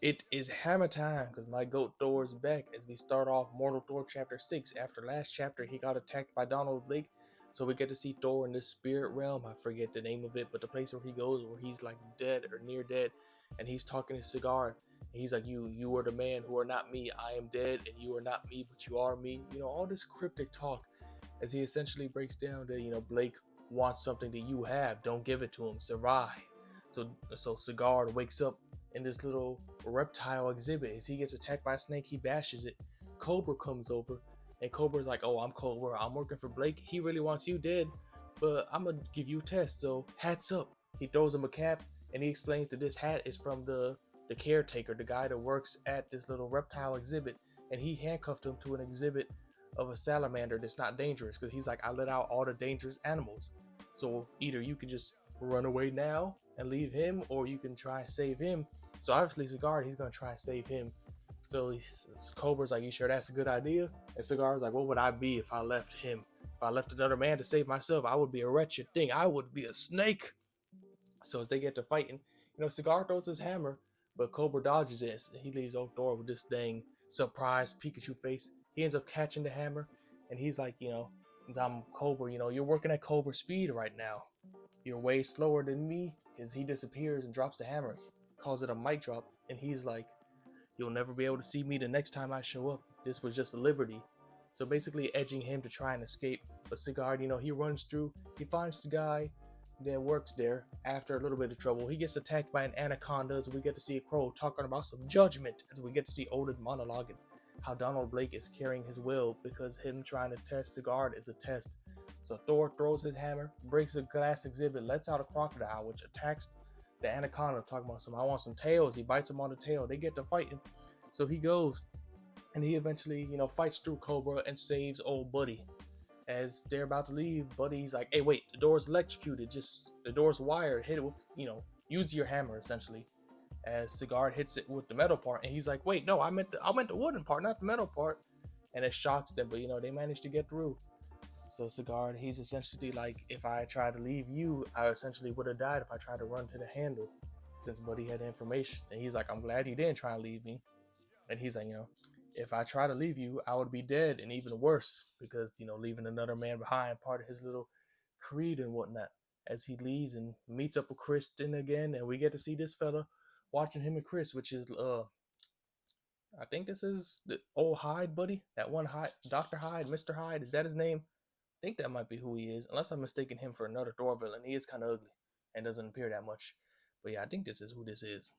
It is hammer time because my goat Thor is back as we start off Mortal Thor chapter 6. After last chapter, he got attacked by Donald Blake, so we get to see Thor in the spirit realm. I forget the name of it, but the place where he goes where he's like dead or near dead, and he's talking to Cigar. And he's like, You are the man who are not me. I am dead, and you are not me, but you are me. You know, all this cryptic talk as he essentially breaks down that, Blake wants something that you have. Don't give it to him. Survive. So Cigar wakes up in this little reptile exhibit. As he gets attacked by a snake, he bashes it. Cobra comes over, and Cobra's like, "Oh, I'm Cobra. I'm working for Blake. He really wants you dead, but I'm gonna give you a test. So hats up." He throws him a cap, and he explains that this hat is from the caretaker, the guy that works at this little reptile exhibit, and he handcuffed him to an exhibit of a salamander that's not dangerous because he's like, "I let out all the dangerous animals. So either you can just run away now and leave him, or you can try and save him." So obviously Cigar, he's gonna try and save him. So Cobra's like, "You sure that's a good idea?" And Cigar's like, "What would I be if I left him? If I left another man to save myself, I would be a wretched thing. I would be a snake." So as they get to fighting, Cigar throws his hammer, but Cobra dodges it. He leaves old Thor with this dang surprised Pikachu face. He ends up catching the hammer, and he's like, "Since I'm Cobra, you're working at Cobra speed right now. You're way slower than me." As he disappears and drops the hammer, calls it a mic drop, and he's like, "You'll never be able to see me the next time I show up. This was just a liberty." So basically edging him to try and escape. But Cigar, he runs through, he finds the guy that works there after a little bit of trouble. He gets attacked by an anaconda as we get to see a crow talking about some judgment, as we get to see Odin monologuing how Donald Blake is carrying his will because him trying to test Cigar is a test. So Thor throws his hammer, breaks a glass exhibit, lets out a crocodile, which attacks the anaconda, talking about I want some tails. He bites him on the tail. They get to fighting. So he goes and he eventually, fights through Cobra and saves old Buddy. As they're about to leave, Buddy's like, "Hey, wait, the door's electrocuted. The door's wired. Hit it with, use your hammer," essentially. As Cigar hits it with the metal part, and he's like, "Wait, no, I meant the wooden part, not the metal part." And it shocks them, but they managed to get through. So Cigar, he's essentially like, "If I tried to leave you, I essentially would have died if I tried to run to the handle, since Buddy had the information." And he's like, "I'm glad you didn't try and leave me." And he's like, "If I try to leave you, I would be dead, and even worse, because leaving another man behind, part of his little creed and whatnot." As he leaves and meets up with Kristen again, and we get to see this fella watching him and Chris, which is I think this is the old Hyde buddy, that one Hyde, Dr. Hyde, Mr. Hyde, is that his name? I think that might be who he is, unless I'm mistaking him for another Thor villain. He is kind of ugly and doesn't appear that much. But yeah, I think this is who this is.